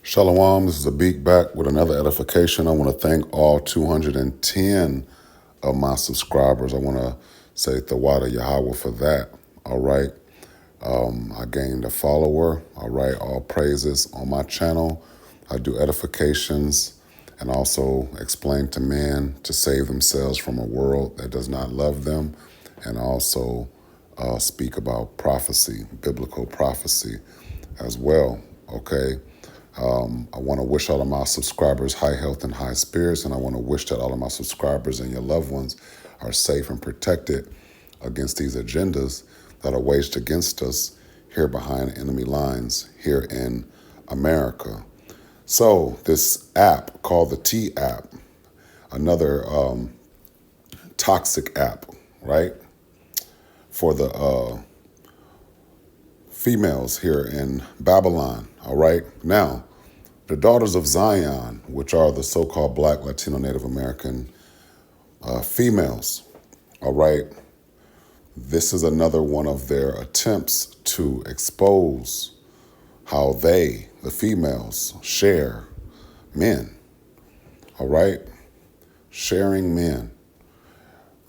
Shalom, this is a beat back with another edification. I want to thank all 210 of my subscribers. I want to say Tawada Yahweh for that. All right. I gained a follower. All right. All praises on my channel. I do edifications and also explain to men to save themselves from a world that does not love them, and also speak about prophecy, biblical prophecy as well. Okay. I want to wish all of my subscribers high health and high spirits, and I want to wish that all of my subscribers and your loved ones are safe and protected against these agendas that are waged against us here behind enemy lines here in America. So this app called the TeA app, another toxic app, right, for the females here in Babylon. All right. Now, the Daughters of Zion, which are the so-called Black, Latino, Native American females, all right, this is another one of their attempts to expose how they, the females, share men, all right, sharing men.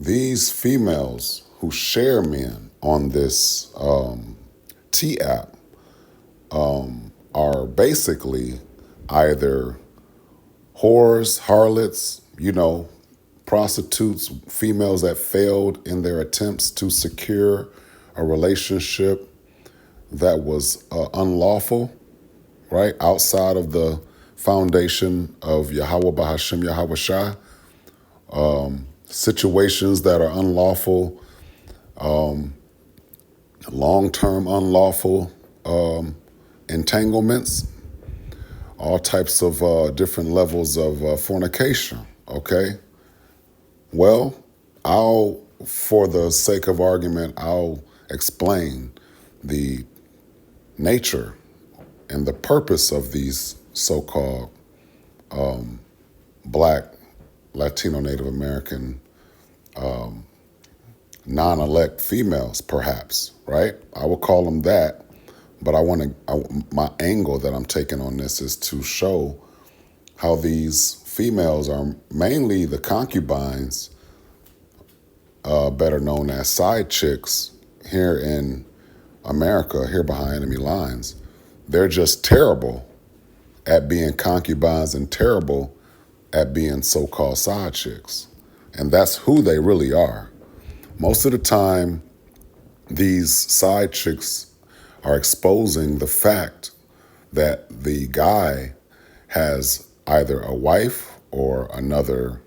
These females who share men on this TeA app are basically either whores, harlots, prostitutes, females that failed in their attempts to secure a relationship that was unlawful, right, outside of the foundation of Yahweh Bahashim Yahweh Shai, situations that are unlawful, long-term unlawful entanglements, all types of different levels of fornication, okay? Well, for the sake of argument, I'll explain the nature and the purpose of these so-called Black, Latino, Native American non-elect females, perhaps, right? I will call them that. But my angle that I'm taking on this is to show how these females are mainly the concubines, better known as side chicks here in America, here behind enemy lines. They're just terrible at being concubines and terrible at being so-called side chicks. And that's who they really are. Most of the time, these side chicks are exposing the fact that the guy has either a wife or another,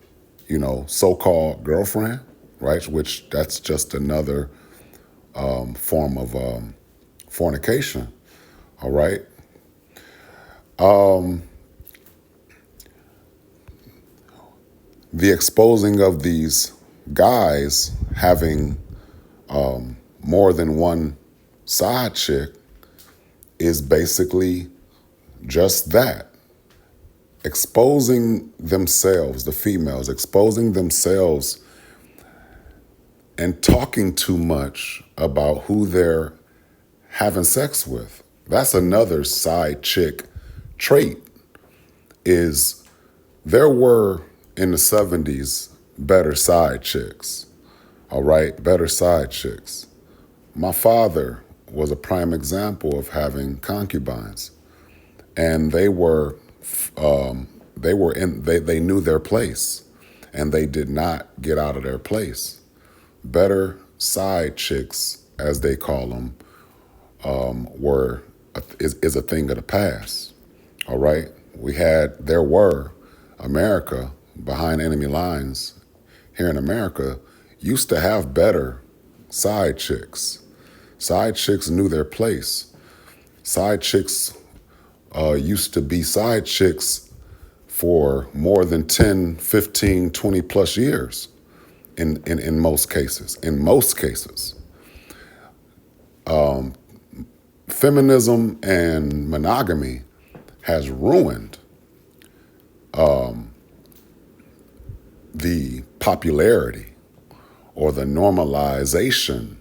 so-called girlfriend, right? Which that's just another form of fornication, all right? The exposing of these guys having more than one side chick is basically just that. Exposing themselves, the females, exposing themselves and talking too much about who they're having sex with. That's another side chick trait. Is there were in the 70s better side chicks, all right? Better side chicks. My father was a prime example of having concubines, and they knew their place, and they did not get out of their place. Better side chicks, as they call them, is a thing of the past. All right, there were America behind enemy lines here in America used to have better side chicks. Side chicks knew their place. Side chicks used to be side chicks for more than 10, 15, 20 plus years in most cases. In most cases. Feminism and monogamy has ruined the popularity or the normalization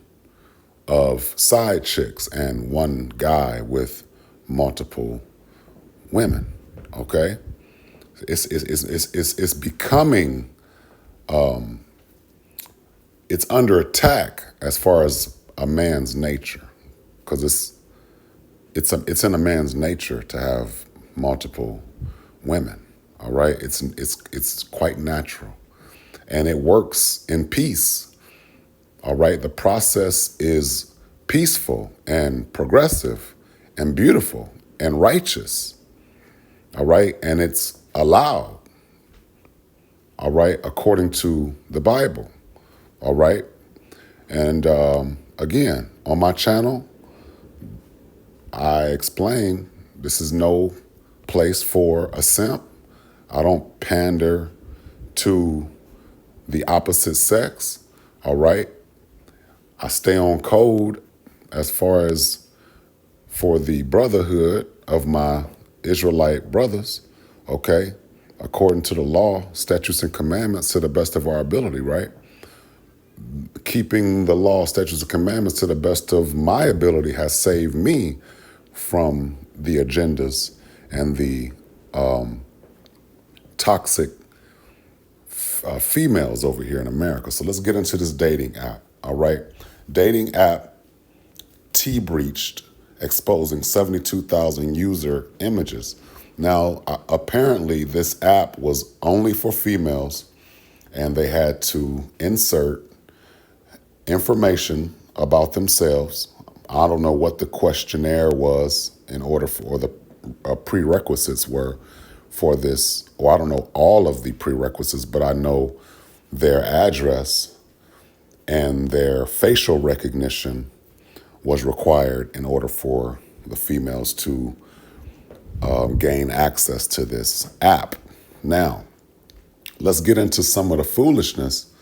of side chicks and one guy with multiple women. Okay, it's becoming, it's under attack as far as a man's nature, because it's in a man's nature to have multiple women. All right, it's quite natural, and it works in peace. All right, the process is peaceful and progressive and beautiful and righteous. All right, and it's allowed. All right, according to the Bible. All right, and again, on my channel, I explain this is no place for a simp. I don't pander to the opposite sex. All right. I stay on code as far as for the brotherhood of my Israelite brothers. Okay. According to the law, statutes, and commandments to the best of our ability, right? Keeping the law, statutes, and commandments to the best of my ability has saved me from the agendas and the toxic females over here in America. So let's get into this dating app. All right. Dating app T breached, exposing 72,000 user images. Now, apparently, this app was only for females, and they had to insert information about themselves. I don't know what the questionnaire was in order for, or the prerequisites were for this, or I don't know all of the prerequisites, but I know their address and their facial recognition was required in order for the females to gain access to this app. Now, let's get into some of the foolishness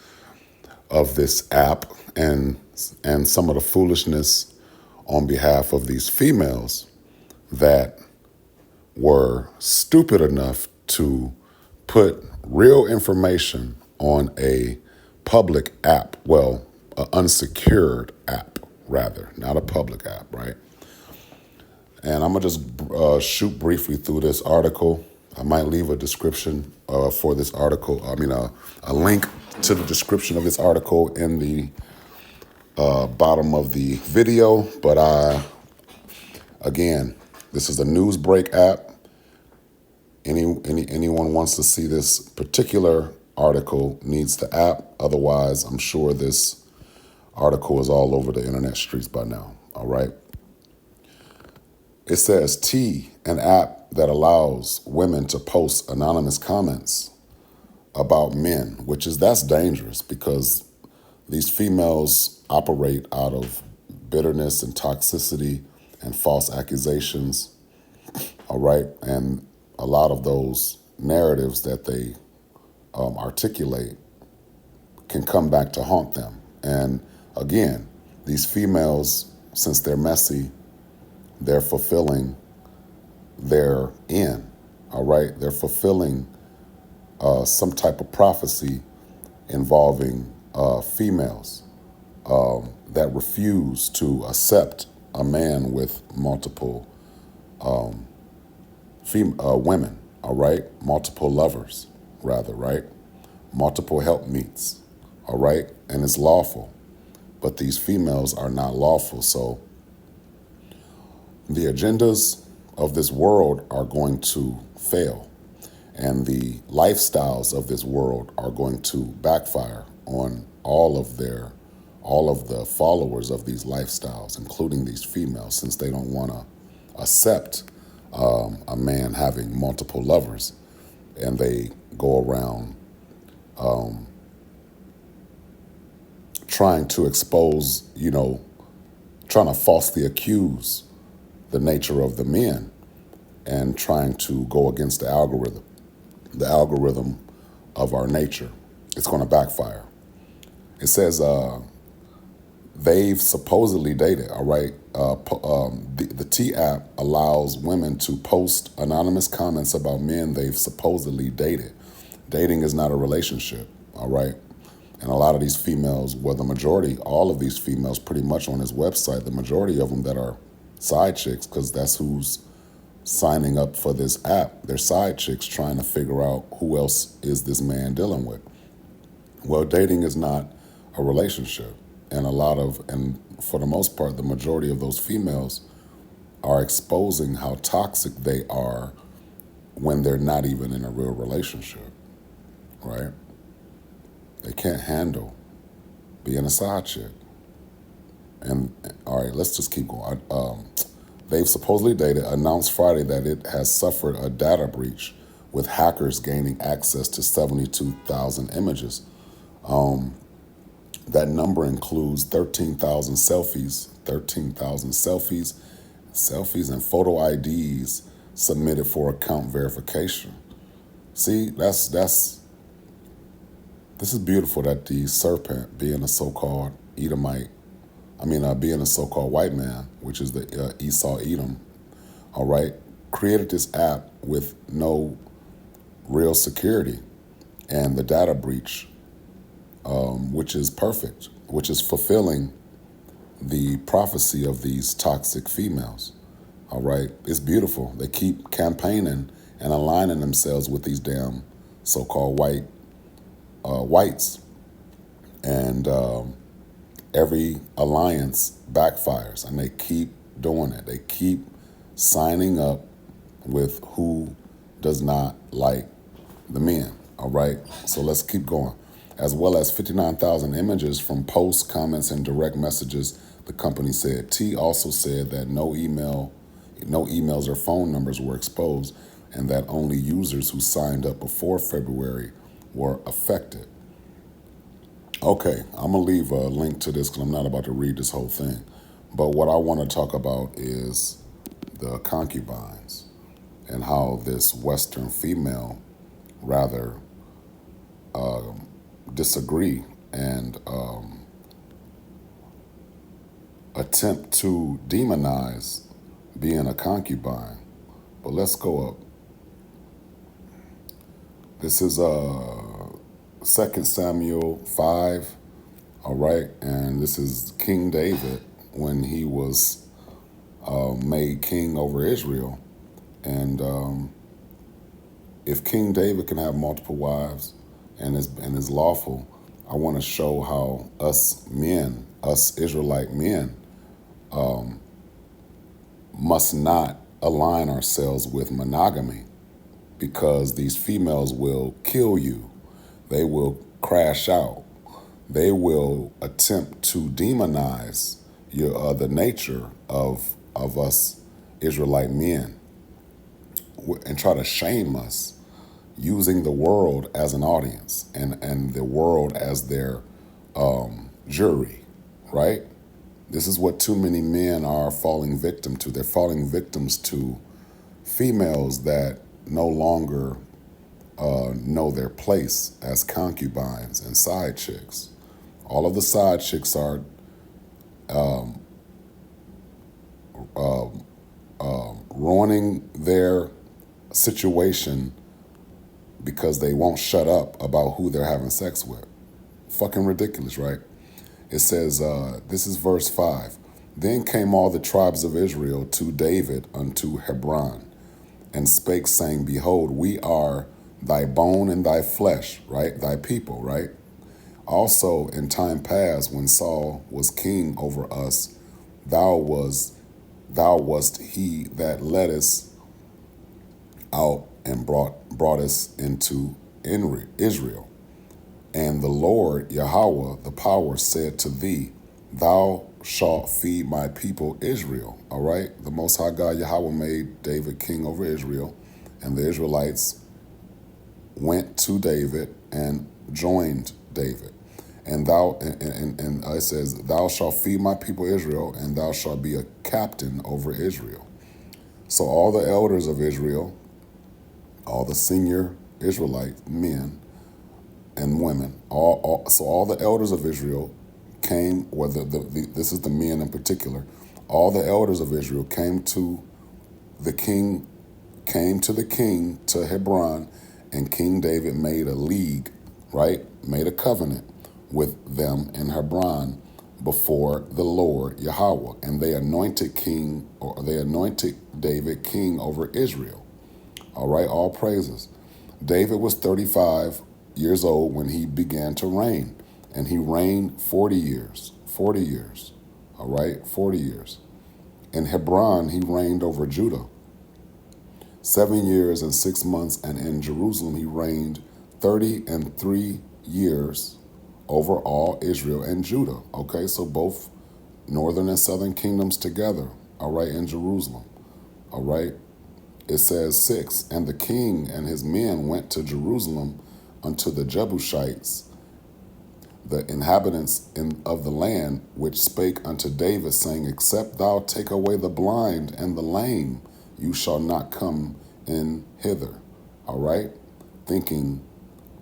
of this app and some of the foolishness on behalf of these females that were stupid enough to put real information on a public app, well, an unsecured app, rather, not a public app, right? And I'm going to just shoot briefly through this article. I might leave a description for this article, a link to the description of this article in the bottom of the video. But again, this is a news break app. Anyone wants to see this particular article needs the app. Otherwise, I'm sure this article is all over the internet streets by now. All right. It says TeA, an app that allows women to post anonymous comments about men, that's dangerous because these females operate out of bitterness and toxicity and false accusations. All right. And a lot of those narratives that they articulate can come back to haunt them. And again, these females, since they're messy, they're fulfilling their end. All right. They're fulfilling some type of prophecy involving females that refuse to accept a man with multiple women, all right? Multiple lovers, rather, right? Multiple helpmeets, all right? And it's lawful. But these females are not lawful. So the agendas of this world are going to fail. And the lifestyles of this world are going to backfire on all of the followers of these lifestyles, including these females, since they don't want to accept a man having multiple lovers, and they go around trying to expose, trying to falsely accuse the nature of the men and trying to go against the algorithm of our nature. It's going to backfire. It says they've supposedly dated, all right? The TeA app allows women to post anonymous comments about men they've supposedly dated. Dating is not a relationship, all right? And a lot of these females, well, the majority, all of these females pretty much on this website, the majority of them that are side chicks, because that's who's signing up for this app. They're side chicks trying to figure out who else is this man dealing with. Well, dating is not a relationship. And for the most part, the majority of those females are exposing how toxic they are when they're not even in a real relationship, right? They can't handle being a side chick. And all right, let's just keep going. They've supposedly dated, announced Friday that it has suffered a data breach with hackers gaining access to 72,000 images. That number includes 13,000 selfies and photo IDs submitted for account verification. See, this is beautiful that the serpent, being a so-called Edomite, being a so-called white man, which is the Esau Edom, all right, created this app with no real security and the data breach, which is perfect, which is fulfilling the prophecy of these toxic females. All right, it's beautiful. They keep campaigning and aligning themselves with these damn so-called whites, and every alliance backfires, and they keep doing it. They keep signing up with who does not like the men. All right, so let's keep going. As well as 59,000 images from posts, comments, and direct messages, the company said. TeA also said that no emails or phone numbers were exposed, and that only users who signed up before February were affected. Okay, I'm going to leave a link to this because I'm not about to read this whole thing. But what I want to talk about is the concubines and how this Western female rather disagree and attempt to demonize being a concubine. But let's go up. This is 2 Samuel 5, all right? And this is King David when he was made king over Israel. And if King David can have multiple wives and is lawful, I want to show how us Israelite men, must not align ourselves with monogamy, because these females will kill you. They will crash out. They will attempt to demonize the nature of us Israelite men and try to shame us, using the world as an audience and the world as their jury, right? This is what too many men are falling victim to. They're falling victims to females that no longer know their place as concubines and side chicks. All of the side chicks are ruining their situation because they won't shut up about who they're having sex with. Fucking ridiculous, right? It says, this is verse 5. Then came all the tribes of Israel to David unto Hebron, and spake, saying, Behold, we are thy bone and thy flesh, right? Thy people, right? Also in time past, when Saul was king over us, thou wast he that led us out and brought us into Israel. And the Lord Yahweh, the power, said to thee, Thou shalt feed my people Israel. All right? The Most High God Yahweh made David king over Israel, and the Israelites went to David and joined David. And it says, Thou shalt feed my people Israel, and thou shalt be a captain over Israel. So all the elders of Israel, all the senior Israelite men and women, so all the elders of Israel came, this is the men in particular, all the elders of Israel came to the king to Hebron, and King David made a league, right? Made a covenant with them in Hebron before the Lord Yahweh, and they anointed David king over Israel. All right, all praises. David was 35 years old when he began to reign, and he reigned 40 years. 40 years. All right, 40 years. In Hebron, he reigned over Judah 7 years and 6 months, and in Jerusalem, he reigned 30 and 3 years over all Israel and Judah. Okay, so both northern and southern kingdoms together. All right, in Jerusalem. All right. It says 6, and the king and his men went to Jerusalem unto the Jebusites, the inhabitants of the land, which spake unto David, saying, Except thou take away the blind and the lame, you shall not come in hither. All right? Thinking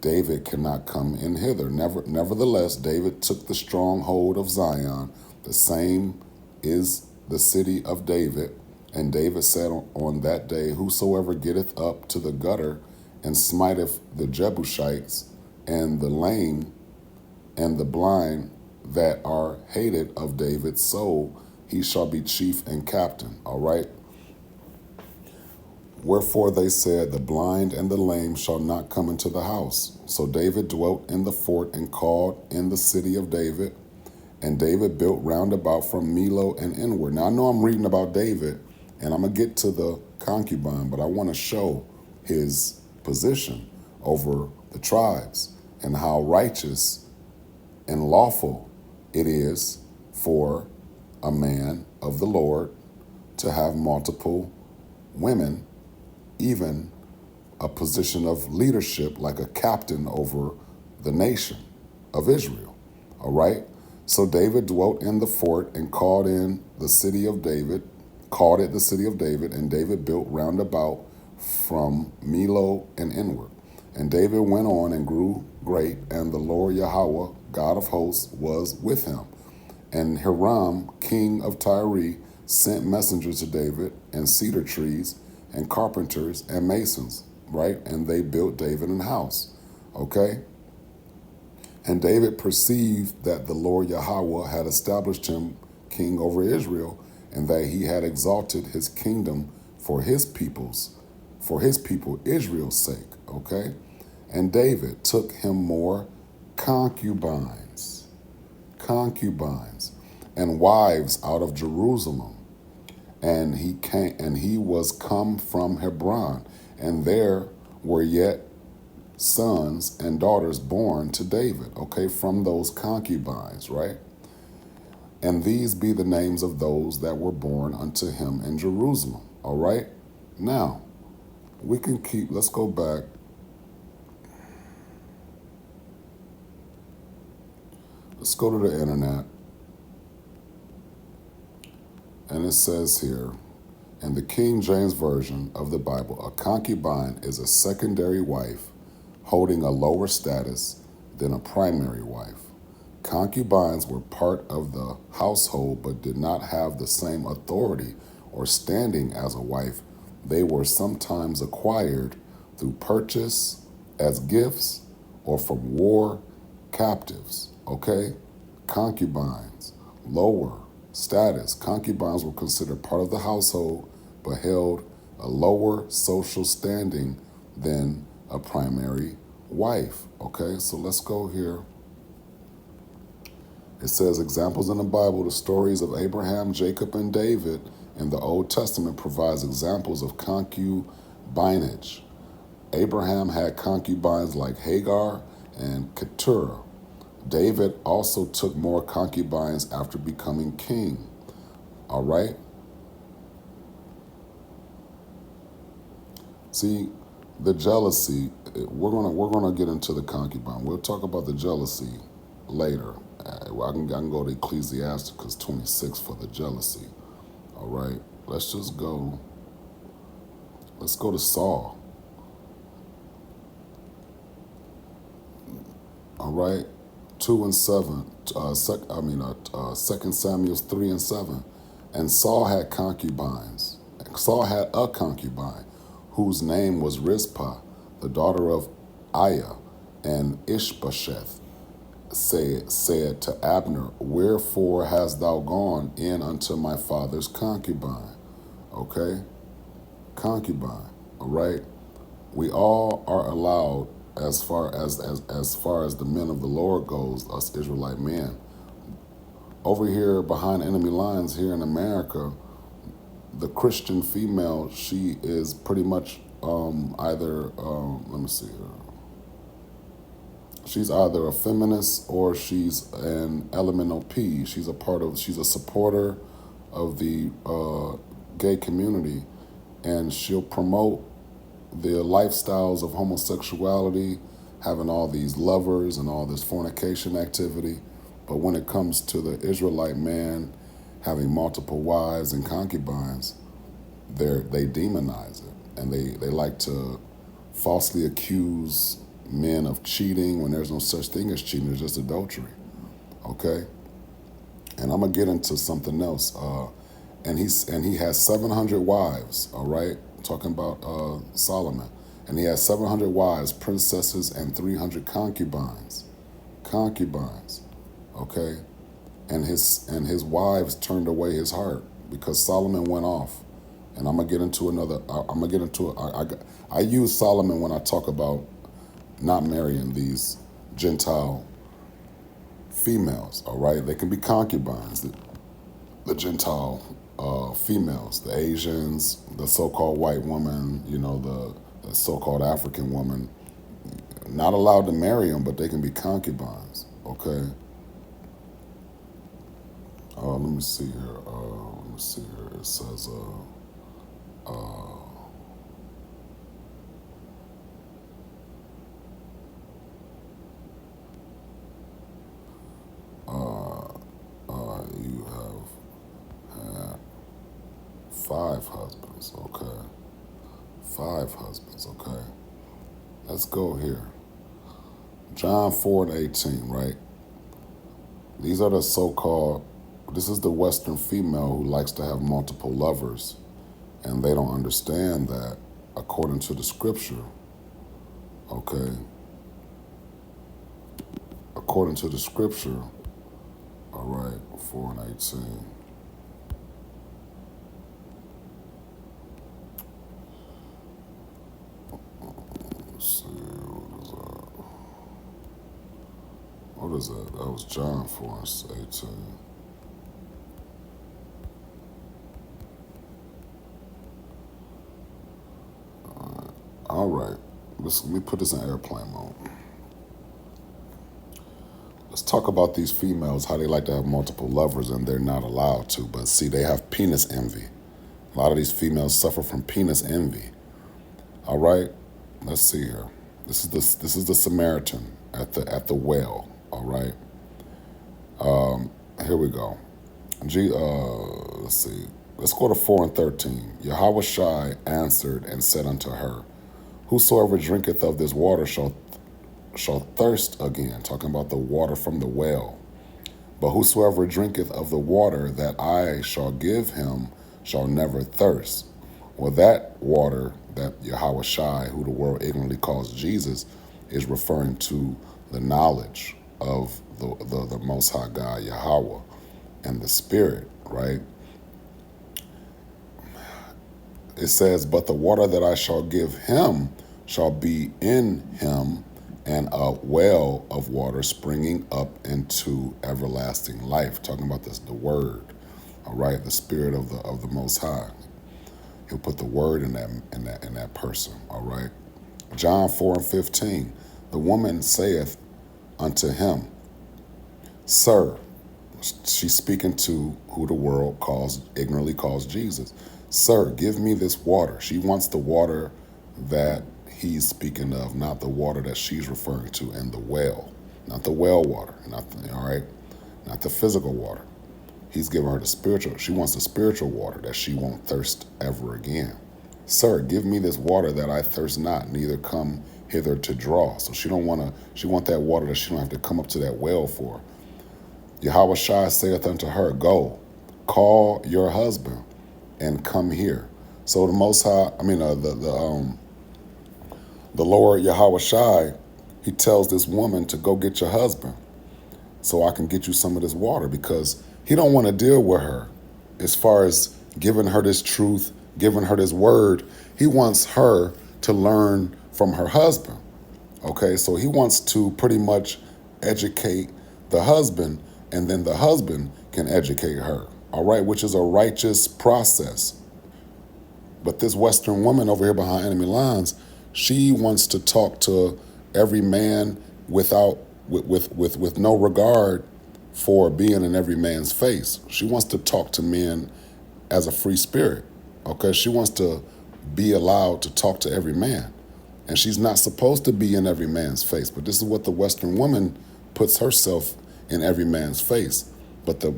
David cannot come in hither. Nevertheless, David took the stronghold of Zion. The same is the city of David. And David said on that day, Whosoever getteth up to the gutter and smiteth the Jebusites and the lame and the blind that are hated of David's soul, he shall be chief and captain. All right? Wherefore they said, The blind and the lame shall not come into the house. So David dwelt in the fort and called in the city of David. And David built round about from Millo and inward. Now I know I'm reading about David, and I'm going to get to the concubine, but I want to show his position over the tribes and how righteous and lawful it is for a man of the Lord to have multiple women, even a position of leadership like a captain over the nation of Israel. All right? So David dwelt in the fort and called it the city of David, and David built round about from Millo and inward. And David went on and grew great, and the Lord Yahweh, God of hosts, was with him. And Hiram, king of Tyre, sent messengers to David, and cedar trees, and carpenters, and masons, right? And they built David an house, okay? And David perceived that the Lord Yahweh had established him king over Israel, and that he had exalted his kingdom for his people Israel's sake, okay? And David took him more concubines, and wives out of Jerusalem. And he was come from Hebron, and there were yet sons and daughters born to David, okay, from those concubines, right? And these be the names of those that were born unto him in Jerusalem, all right? Now, let's go back. Let's go to the internet. And it says here, in the King James Version of the Bible, a concubine is a secondary wife holding a lower status than a primary wife. Concubines were part of the household but did not have the same authority or standing as a wife. They were sometimes acquired through purchase as gifts or from war captives, okay? Concubines, lower status. Concubines were considered part of the household but held a lower social standing than a primary wife, okay? So let's go here. It says examples in the Bible, the stories of Abraham, Jacob, and David in the Old Testament provides examples of concubinage. Abraham had concubines like Hagar and Keturah. David also took more concubines after becoming king. All right? See, the jealousy, we're gonna get into the concubine. We'll talk about the jealousy later. I can go to Ecclesiasticus 26 for the jealousy. All right, let's go to Saul. All right, 2 and 7. 2 Samuel 3 and 7. And Saul had concubines. Saul had a concubine whose name was Rizpah, the daughter of Aiah, and Ishbosheth. said to Abner, wherefore hast thou gone in unto my father's concubine? Okay, concubine. All right. We all are allowed, as far as the men of the Lord goes, us Israelite men. Over here behind enemy lines here in America, the Christian female, she is pretty much either let me see her. She's either a feminist or she's an elemental P. She's a supporter of the gay community, and she'll promote the lifestyles of homosexuality, having all these lovers and all this fornication activity. But when it comes to the Israelite man having multiple wives and concubines, they demonize it, and they like to falsely accuse men of cheating when there's no such thing as cheating. It's just adultery. Okay, and I'm gonna get into something else. And he has 700 wives. All right, talking about Solomon, and he has 700 wives, princesses, and 300 concubines. Concubines. Okay, and his wives turned away his heart because Solomon went off. And I'm gonna get into another. I'm gonna get into it. I use Solomon when I talk about not marrying these Gentile females. All right, they can be concubines. The Gentile females, the Asians, the so-called white woman, the so-called African woman, not allowed to marry them, but they can be concubines. Okay. Let me see here. Let me see here. It says. You have had 5 husbands. Okay. 5 husbands. Okay. Let's go here. John 4:18. Right. These are the so-called. This is the Western female who likes to have multiple lovers, and they don't understand that, according to the scripture. Okay. According to the scripture. All right. 4:18. Let's see. What is that? That was John 4:18. All right. Let me put this in airplane mode. Let's talk about these females, how they like to have multiple lovers and they're not allowed to. But see, they have penis envy. A lot of these females suffer from penis envy. All right. Let's see here. This is the Samaritan at the well. All right. Here we go. Let's see. Let's go to 4:13. Yahweh Shai answered and said unto her, whosoever drinketh of this water shall thirst again, talking about the water from the well. But whosoever drinketh of the water that I shall give him shall never thirst. Well, that water that Yahweh Shai, who the world ignorantly calls Jesus, is referring to the knowledge of the Most High God, Yahweh, and the Spirit, right? It says, but the water that I shall give him shall be in him, and a well of water springing up into everlasting life. Talking about this, the Word, all right, the Spirit of the Most High. He'll put the Word in that person, all right. John 4:15. The woman saith unto him, Sir, she's speaking to who the world ignorantly calls Jesus. Sir, give me this water. She wants the water that he's speaking of, not the water that she's referring to in the well, not the well water, all right, not the physical water. He's giving her the spiritual. She wants the spiritual water that she won't thirst ever again. Sir, give me this water that I thirst not, neither come hither to draw. So she want that water that she don't have to come up to that well for. Yahweh Shai saith unto her, go, call your husband and come here. So the Most High, the Lord Yahweh Shai, he tells this woman to go get your husband. so I can get you some of this water, because he don't want to deal with her as far as giving her this truth, giving her this word. He wants her to learn from her husband. Okay, so he wants to pretty much educate the husband, and then the husband can educate her. All right, which is a righteous process. But this Western woman over here behind enemy lines, she wants to talk to every man without with no regard for being in every man's face. She wants to talk to men as a free spirit. Okay, she wants to be allowed to talk to every man. And she's not supposed to be in every man's face. But this is what the Western woman puts herself in every man's face. But the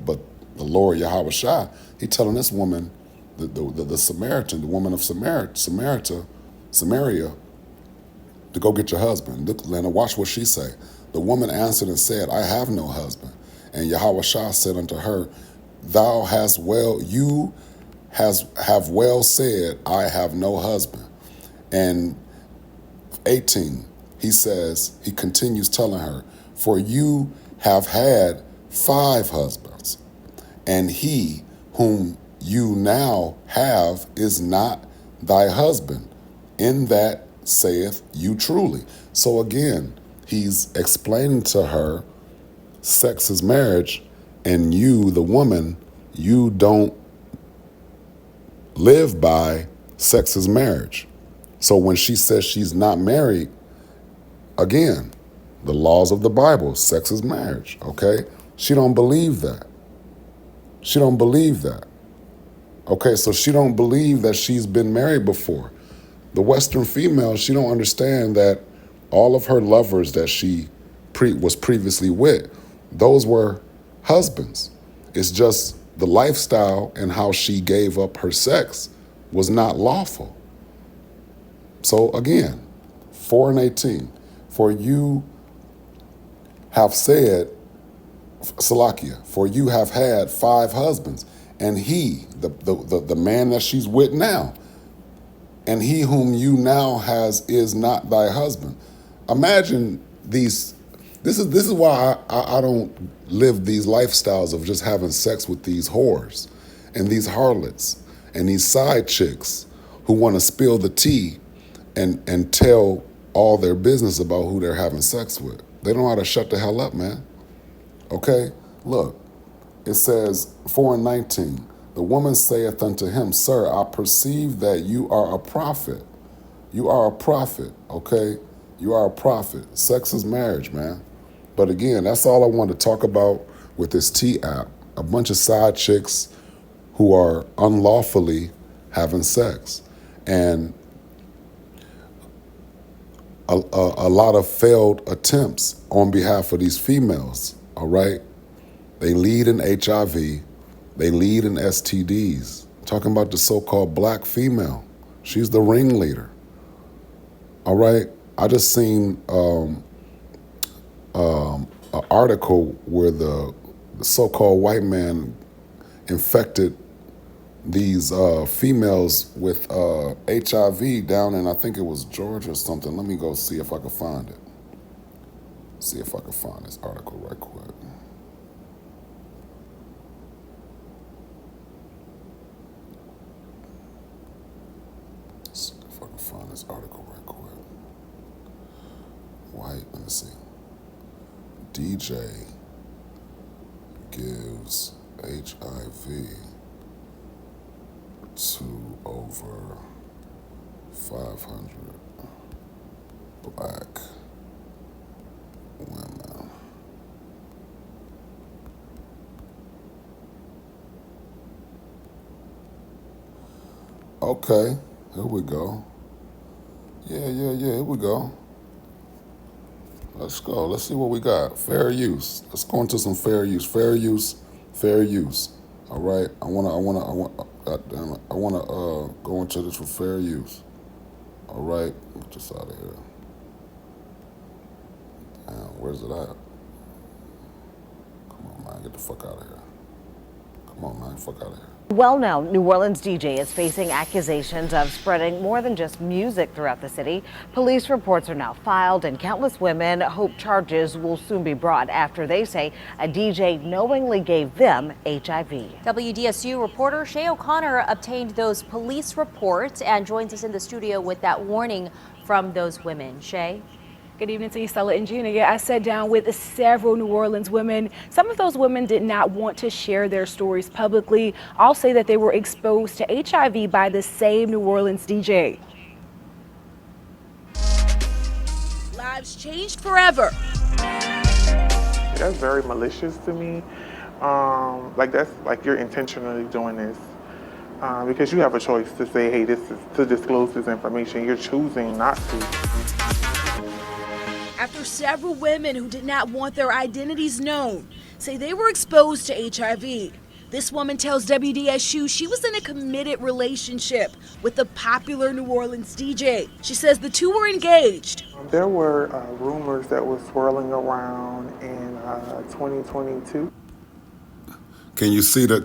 Lord Yahweh Shai, he telling this woman, the Samaritan, the woman of Samaria, to go get your husband. Look, Lena, watch what she say. The woman answered and said, I have no husband. And Yahweh Shai said unto her, Thou hast well, you have well said, I have no husband. And 18, he continues telling her, For you have had 5 husbands, and he whom you now have is not thy husband. In that saith you truly. So again, he's explaining to her, sex is marriage, and you, the woman, you don't live by sex is marriage. So when she says she's not married, again, the laws of the Bible, sex is marriage, okay? She don't believe that. She don't believe that. Okay, so she don't believe that she's been married before. The Western female, she don't understand that all of her lovers that she was previously with, those were husbands. It's just the lifestyle and how she gave up her sex was not lawful. So again, 4 and 18, for you have said, Salakia, for you have had 5 husbands, and he, the man that she's with now, and he whom you now has is not thy husband. Imagine these. This is why I don't live these lifestyles of just having sex with these whores and these harlots and these side chicks who want to spill the tea and tell all their business about who they're having sex with. They don't know how to shut the hell up, man. Okay? Look, it says 4 and 19. The woman saith unto him, Sir, I perceive that you are a prophet. You are a prophet, okay? You are a prophet. Sex is marriage, man. But again, that's all I want to talk about with this TeA. A bunch of side chicks who are unlawfully having sex. And a lot of failed attempts on behalf of these females, all right? They lead in HIV. They lead in STDs. Talking about the so-called black female. She's the ringleader. All right? I just seen an article where the so-called white man infected these females with HIV down in, I think it was Georgia or something. Let me go see if I can find it. See if I can find this article right quick. See if I can find this article right quick. White, let me see. DJ gives HIV to over 500 black women. Okay, here we go. Yeah, here we go. Let's go. Let's see what we got. Fair use. Let's go into some fair use. Fair use. Fair use. All right. I wanna go into this for fair use. All right. Get this out of here. Damn, where's it at? Come on, man. Get the fuck out of here. Come on, man. Fuck out of here. Well-known New Orleans DJ is facing accusations of spreading more than just music throughout the city. Police reports are now filed, and countless women hope charges will soon be brought after they say a DJ knowingly gave them HIV. WDSU reporter Shay O'Connor obtained those police reports and joins us in the studio with that warning from those women. Shay? Good evening to you, Stella and Gina. Yeah, I sat down with several New Orleans women. Some of those women did not want to share their stories publicly. All say that they were exposed to HIV by the same New Orleans DJ. Lives changed forever. That's very malicious to me. That's like you're intentionally doing this because you have a choice to say, hey, this is to disclose this information. You're choosing not to. After several women who did not want their identities known say they were exposed to HIV, this woman tells WDSU she was in a committed relationship with the popular New Orleans DJ. She says the two were engaged. There were rumors that were swirling around in 2022. Can you see the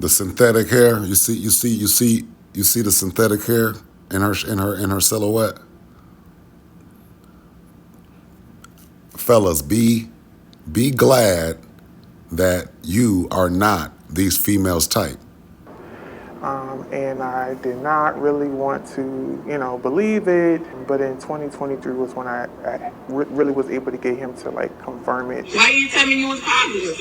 synthetic hair? You see the synthetic hair in her silhouette? Fellas, be glad that you are not these females' type. And I did not really want to, believe it. But in 2023 was when I really was able to get him to confirm it. Why you tell me you was positive?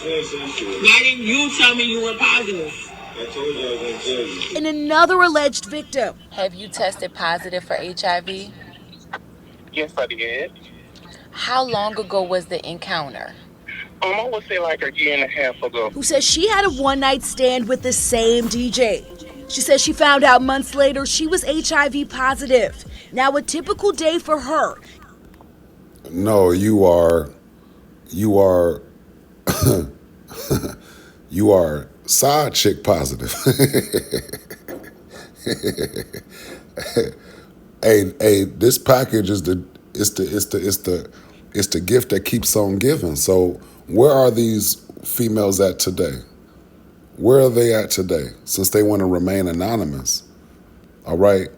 Why didn't you tell me you were positive? I told you I was going to tell you. And another alleged victim. Have you tested positive for HIV? Yes, I did. How long ago was the encounter? I would say like a year and a half ago. Who says she had a one-night stand with the same DJ. She says she found out months later she was HIV positive. Now a typical day for her. No, you are you are side chick positive. Hey, this package is the gift that keeps on giving. So where are these females at today? Where are they at today? Since they want to remain anonymous, all right?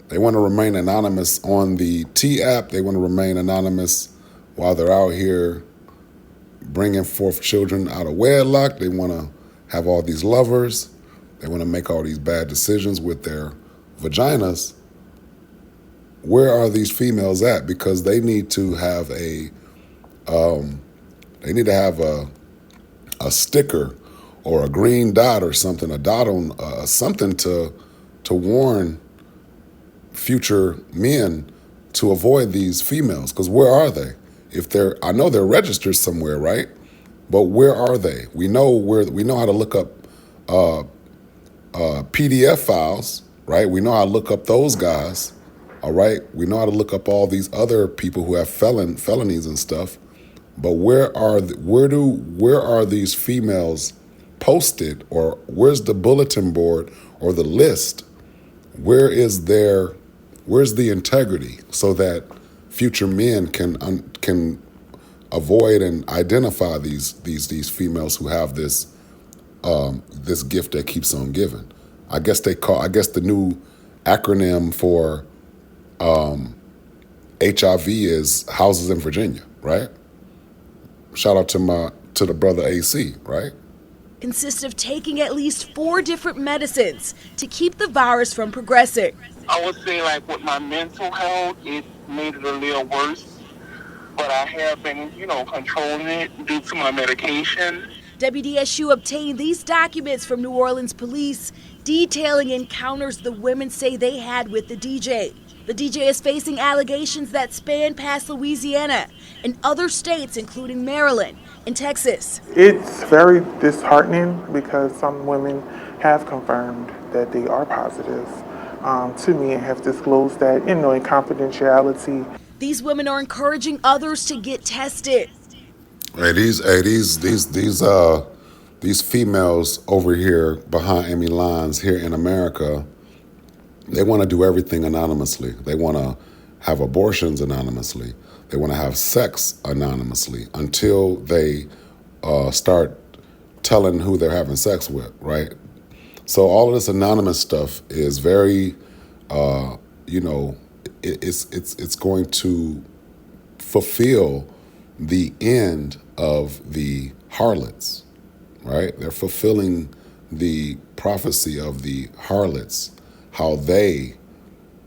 They want to remain anonymous on the TeA app. They want to remain anonymous while they're out here bringing forth children out of wedlock. They want to have all these lovers. They want to make all these bad decisions with their vaginas. Where are these females at? Because they need to have a sticker or a green dot or something, a dot on something to warn future men to avoid these females. Because where are they? I know they're registered somewhere, right? But where are they? We know how to look up PDF files, right? We know how to look up those guys. All right, we know how to look up all these other people who have felonies and stuff, but where are these females posted, or where's the bulletin board or the list? Where's the integrity so that future men can avoid and identify these females who have this gift that keeps on giving? I guess the new acronym for HIV is houses in Virginia, right? Shout out to the brother AC, right? Consists of taking at least 4 different medicines to keep the virus from progressing. I would say like with my mental health, it made it a little worse. But I have been, controlling it due to my medication. WDSU obtained these documents from New Orleans police detailing encounters the women say they had with the DJ. The DJ is facing allegations that span past Louisiana and other states, including Maryland and Texas. It's very disheartening because some women have confirmed that they are positive to me and have disclosed that, in confidentiality. These women are encouraging others to get tested. Hey, these females over here behind enemy lines here in America, they want to do everything anonymously. They want to have abortions anonymously. They want to have sex anonymously until they start telling who they're having sex with, right? So all of this anonymous stuff is very, it's going to fulfill the end of the harlots, right? They're fulfilling the prophecy of the harlots, how they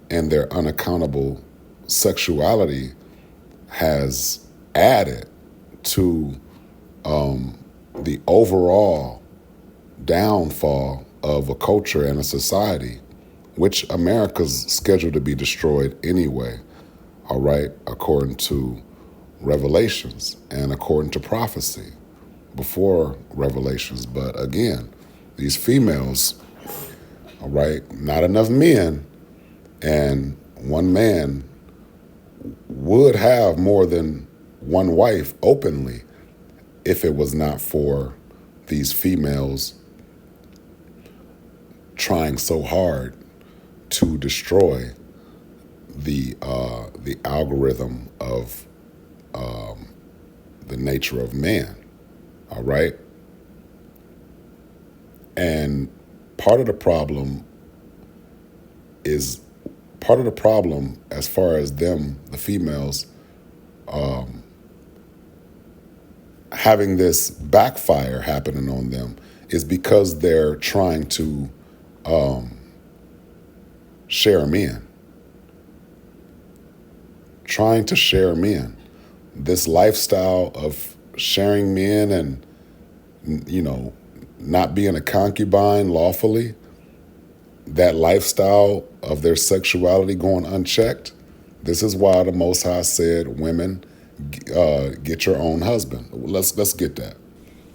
and their unaccountable sexuality has added to the overall downfall of a culture and a society, which America's scheduled to be destroyed anyway, all right, according to Revelations and according to prophecy before Revelations. But again, these females, all right, not enough men, and one man would have more than one wife openly if it was not for these females trying so hard to destroy the algorithm of the nature of man. All right, and part of the problem as far as them, the females, having this backfire happening on them is because they're trying to share men. Trying to share men. This lifestyle of sharing men and, not being a concubine lawfully, that lifestyle of their sexuality going unchecked, this is why the Most High said, women, get your own husband. Let's get that.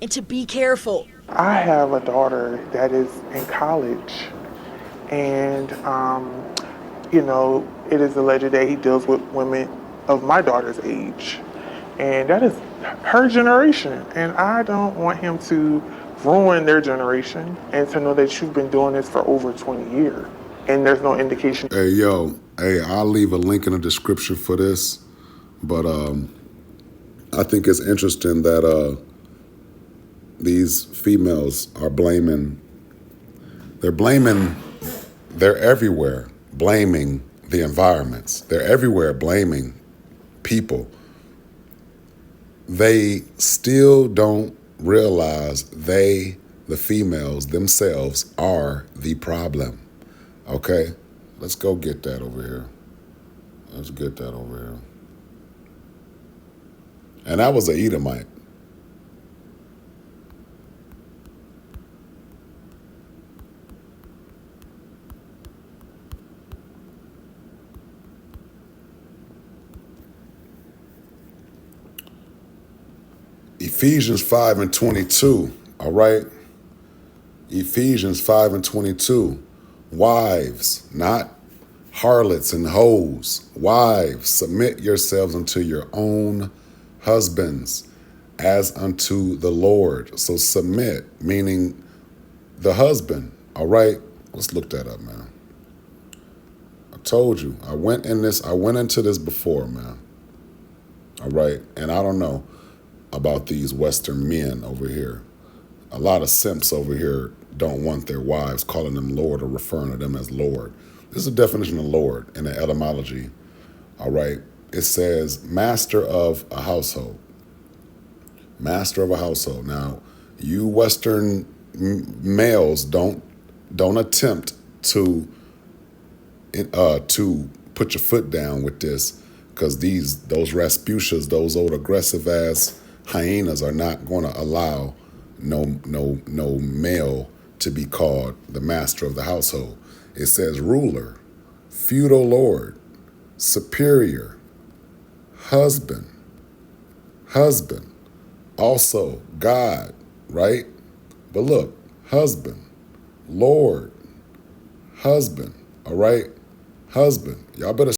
And to be careful. I have a daughter that is in college, and it is alleged that he deals with women of my daughter's age, and that is her generation, and I don't want him to ruin their generation, and to know that you've been doing this for over 20 years, and there's no indication. Hey, I'll leave a link in the description for this, but I think it's interesting that these females are they're everywhere blaming the environments. They're everywhere blaming people. They still don't realize the females themselves are the problem. Okay? Let's go get that over here. Let's get that over here. And that was an Edomite. Ephesians 5:22, all right? Ephesians 5:22. Wives, not harlots and hoes. Wives, submit yourselves unto your own husbands as unto the Lord. So submit, meaning the husband, all right? Let's look that up, man. I told you, I went into this before, man. All right, and I don't know about these Western men over here. A lot of simps over here don't want their wives calling them Lord or referring to them as Lord. This is a definition of Lord in the etymology. All right. It says master of a household. Master of a household. Now, you Western males don't attempt to put your foot down with this, because those Rasputias, those old aggressive ass hyenas are not going to allow no male to be called the master of the household. It says ruler, feudal lord, superior, husband, also God, right? But look, husband, Lord, husband, all right? Husband, y'all better